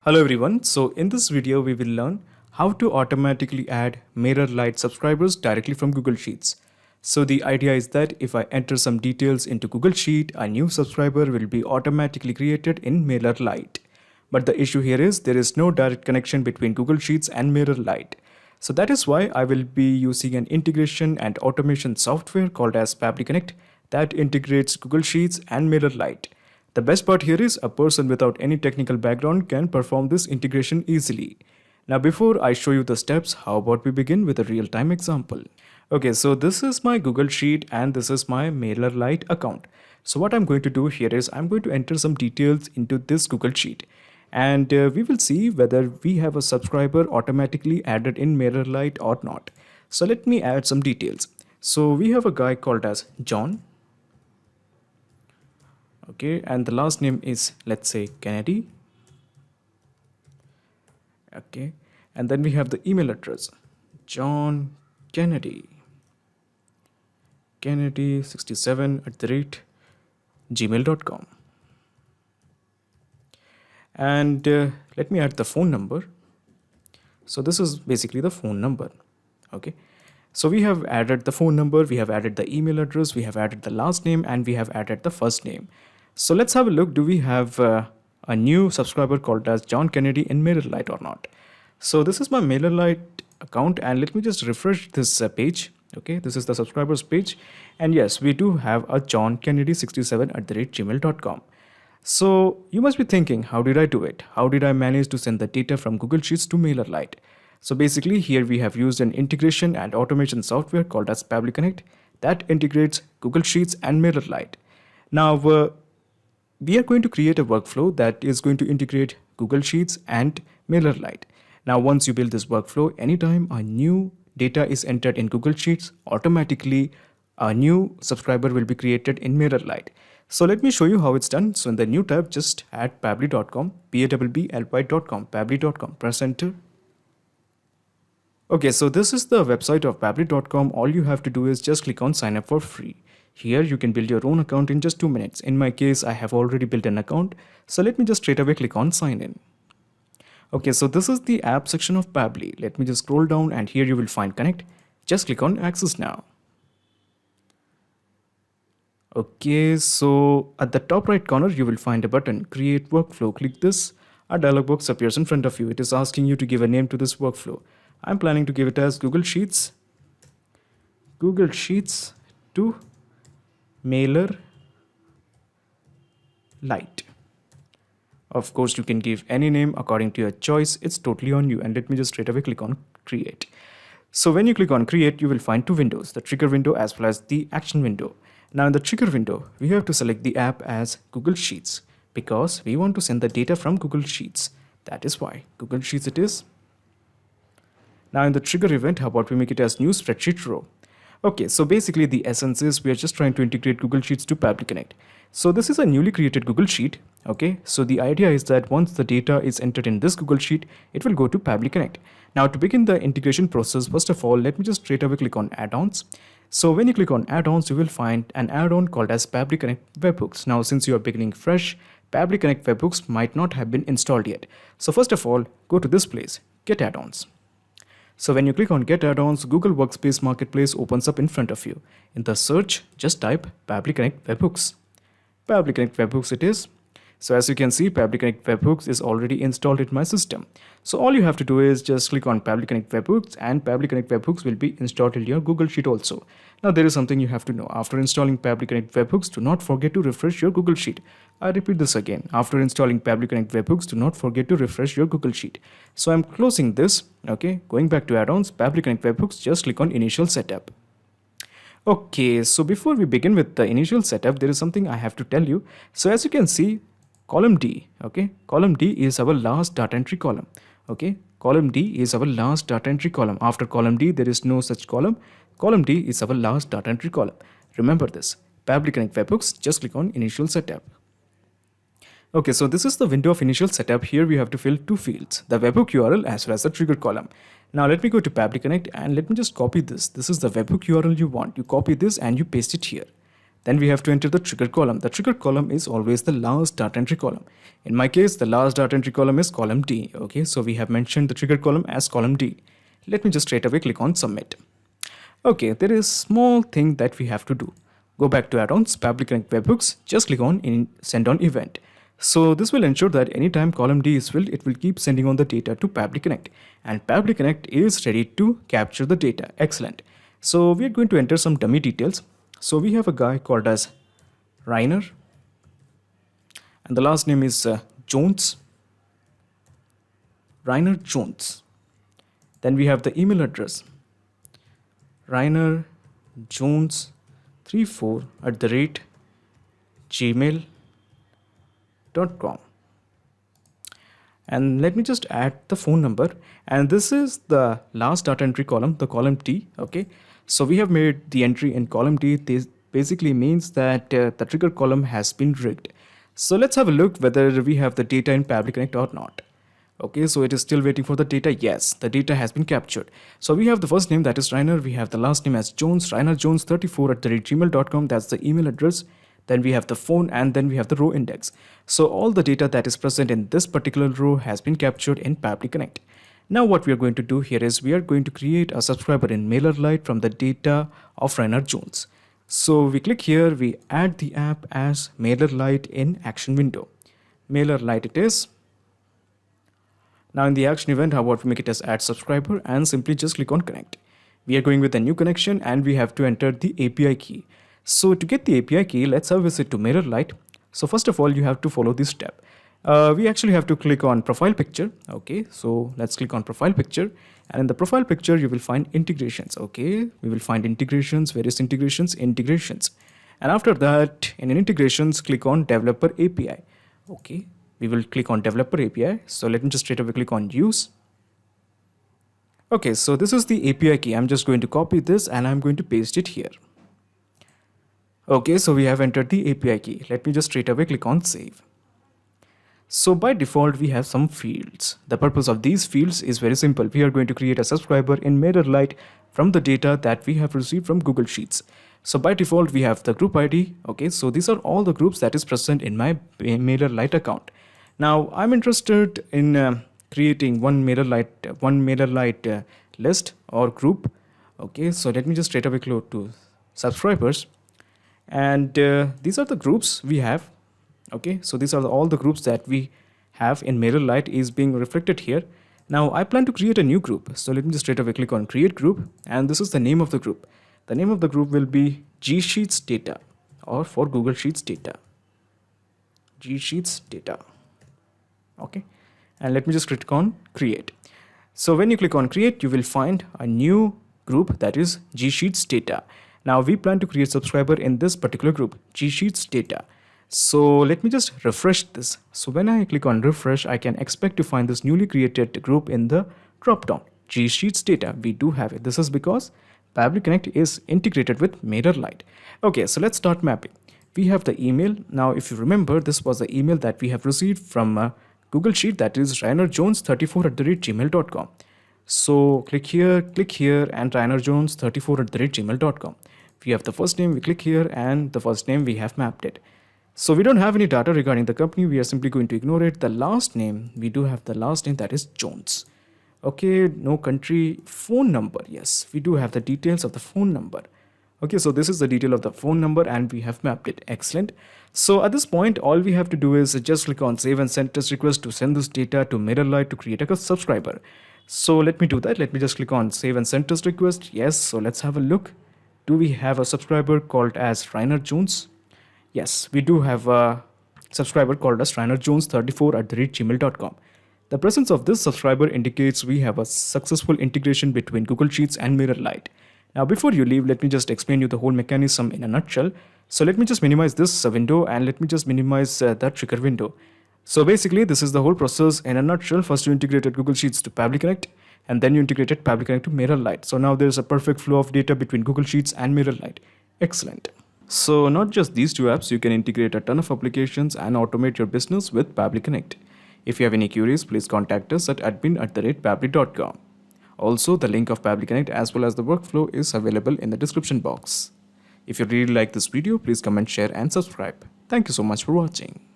Hello everyone, so in this video we will learn how to automatically add MailerLite subscribers directly from Google Sheets. So the idea is that if I enter some details into Google Sheet, a new subscriber will be automatically created in MailerLite. But the issue here is there is no direct connection between Google Sheets and MailerLite. So that is why I will be using an integration and automation software called as Pabbly Connect that integrates Google Sheets and MailerLite. The best part here is a person without any technical background can perform this integration easily. Now before I show you the steps, how about we begin with a real-time example. Okay, so this is my Google Sheet and this is my MailerLite account. So what I'm going to do here is I'm going to enter some details into this Google Sheet and we will see whether we have a subscriber automatically added in MailerLite or not. So let me add some details. So we have a guy called as John. Okay, and the last name is, let's say, Kennedy. Okay, and then we have the email address, John Kennedy 67@gmail.com. And let me add the phone number. So this is basically the phone number. Okay, so we have added the phone number, we have added the email address, we have added the last name, and we have added the first name. So let's have a look. Do we have a new subscriber called as John Kennedy in MailerLite or not? So this is my MailerLite account and let me just refresh this page. Okay, this is the subscribers page. And yes, we do have a John Kennedy 67@gmail.com. So you must be thinking, how did I do it? How did I manage to send the data from Google Sheets to MailerLite? So basically here we have used an integration and automation software called as Pabbly Connect that integrates Google Sheets and MailerLite. Now, we are going to create a workflow that is going to integrate Google Sheets and MailerLite. Now, once you build this workflow, anytime a new data is entered in Google Sheets, automatically a new subscriber will be created in MailerLite. So let me show you how it's done. So in the new tab, just add pabbly.com, pabbly.com, pabbly.com, press enter. Okay, so this is the website of pabbly.com. All you have to do is just click on sign up for free. Here you can build your own account in just 2 minutes. In my case, I have already built an account. So let me just straight away click on sign in. Okay, so this is the app section of Pabbly. Let me just scroll down and here you will find connect. Just click on access now. Okay, so at the top right corner, you will find a button, create workflow. Click this. A dialog box appears in front of you. It is asking you to give a name to this workflow. I'm planning to give it as Google Sheets to MailerLite. Of course, you can give any name according to your choice. It's totally on you. And let me just straight away click on create. So when you click on create, you will find two windows, the trigger window as well as the action window. Now in the trigger window, we have to select the app as Google Sheets because we want to send the data from Google Sheets. That is why Google Sheets it is. Now in the trigger event, how about we make it as new spreadsheet row? Okay, so basically the essence is we are just trying to integrate Google Sheets to Pabbly Connect. So this is a newly created Google Sheet. Okay, so the idea is that once the data is entered in this Google Sheet, it will go to Pabbly Connect. Now to begin the integration process, first of all, let me just straight away click on add-ons. So when you click on add-ons, you will find an add-on called as Pabbly Connect Webhooks. Now since you are beginning fresh, Pabbly Connect Webhooks might not have been installed yet. So first of all, go to this place, get add-ons. So when you click on get add-ons, Google Workspace Marketplace opens up in front of you. In the search, just type Pabbly Connect Webhooks. Pabbly Connect Webhooks it is. So as you can see, Pabbly Connect Webhooks is already installed in my system. So all you have to do is just click on Pabbly Connect Webhooks and Pabbly Connect Webhooks will be installed in your Google Sheet also. Now there is something you have to know. After installing Pabbly Connect Webhooks, do not forget to refresh your Google Sheet. I repeat this again. After installing Pabbly Connect Webhooks, do not forget to refresh your Google Sheet. So I'm closing this. Okay, going back to add-ons, Pabbly Connect Webhooks, just click on initial setup. Okay, so before we begin with the initial setup, there is something I have to tell you. So as you can see, column D, okay, column D is our last data entry column. Okay, column D is our last data entry column. After column D, there is no such column. Column D is our last data entry column. Remember this. Pabbly Connect Webhooks, just click on initial setup. Okay, so this is the window of initial setup. Here we have to fill two fields, the webhook URL as well as the trigger column. Now let me go to Pabbly Connect and let me just copy this. This is the webhook URL you want. You copy this and you paste it here. Then we have to enter the trigger column. The trigger column is always the last data entry column. In my case, the last data entry column is column D. Okay, so we have mentioned the trigger column as column D. Let me just straight away click on submit. Okay, there is a small thing that we have to do. Go back to add-ons, Pabbly Connect webhooks, just click on send on event. So this will ensure that anytime column D is filled, it will keep sending on the data to Pabbly Connect. And Pabbly Connect is ready to capture the data. Excellent. So we are going to enter some dummy details. So we have a guy called as Rainer. And the last name is Jones. Rainer Jones. Then we have the email address. Rainer Jones 34@gmail.com. And let me just add the phone number, and this is the last data entry column, the column T. Okay, so we have made the entry in column T. This basically means that the trigger column has been rigged. So let's have a look whether we have the data in Pabbly Connect or not. Okay, so it is still waiting for the data. Yes, the data has been captured. So we have the first name, that is Rainer. We have the last name as Jones, Rainer Jones 34@gmail.com. That's the email address. Then we have the phone, and then we have the row index. So all the data that is present in this particular row has been captured in Pabbly Connect. Now what we are going to do here is we are going to create a subscriber in MailerLite from the data of Rainer Jones. So we click here, we add the app as MailerLite in action window. MailerLite it is. Now in the action event, how about we make it as add subscriber and simply just click on connect. We are going with a new connection and we have to enter the API key. So to get the API key, let's have a visit to MailerLite. So first of all, you have to follow this step. We actually have to click on profile picture. Okay, so let's click on profile picture, and in the profile picture you will find integrations. Okay, we will find integrations, various integrations. And after that, in integrations, click on developer API. Okay, we will click on developer API. So let me just straight away click on use. Okay, so this is the API key. I'm just going to copy this and I'm going to paste it here. Okay, so we have entered the API key. Let me just straight away click on save. So by default, we have some fields. The purpose of these fields is very simple. We are going to create a subscriber in MailerLite from the data that we have received from Google Sheets. So by default, we have the group ID. Okay, so these are all the groups that is present in my MailerLite account. Now I'm interested in creating one MailerLite list or group. Okay, so let me just straight away go to subscribers, and these are the groups we have. Okay, so these are all the groups that we have in MailerLite is being reflected here. Now I plan to create a new group, so let me just straight away click on create group, and this is the name of the group. The name of the group will be G Sheets data, or for Google Sheets data, G Sheets data. Okay, and let me just click on create. So when you click on create, you will find a new group, that is G Sheets data. Now we plan to create subscriber in this particular group, G Sheets data. So let me just refresh this. So when I click on refresh, I can expect to find this newly created group in the drop down, G Sheets data. We do have it. This is because Pabbly Connect is integrated with MailerLite. Okay, so let's start mapping. We have the email. Now if you remember, this was the email that we have received from Google Sheet, that is rainerjones34@gmail.com. So click here, and rainerjones34@gmail.com. We have the first name, we click here, and the first name we have mapped it. So we don't have any data regarding the company. We are simply going to ignore it. The last name, we do have the last name, that is Jones. Okay, no country, phone number. Yes, we do have the details of the phone number. Okay, so this is the detail of the phone number and we have mapped it. Excellent. So at this point, all we have to do is just click on save and send test request to send this data to MailerLite to create a subscriber. So let me do that. Let me just click on save and send test request. Yes, so let's have a look. Do we have a subscriber called as Rainer Jones? Yes, we do have a subscriber called as rainerjones34@gmail.com. The presence of this subscriber indicates we have a successful integration between Google Sheets and MailerLite. Now before you leave, let me just explain you the whole mechanism in a nutshell. So let me just minimize this window, and let me just minimize that trigger window. So basically this is the whole process in a nutshell. First you integrated Google Sheets to Pabbly Connect, and then you integrated Pabbly Connect to MailerLite. So now there's a perfect flow of data between Google Sheets and MailerLite. Excellent. So not just these two apps, you can integrate a ton of applications and automate your business with Pabbly Connect. If you have any queries, please contact us at admin@pabbly.com. Also, the link of Pabbly Connect as well as the workflow is available in the description box. If you really like this video, please comment, share and subscribe. Thank you so much for watching.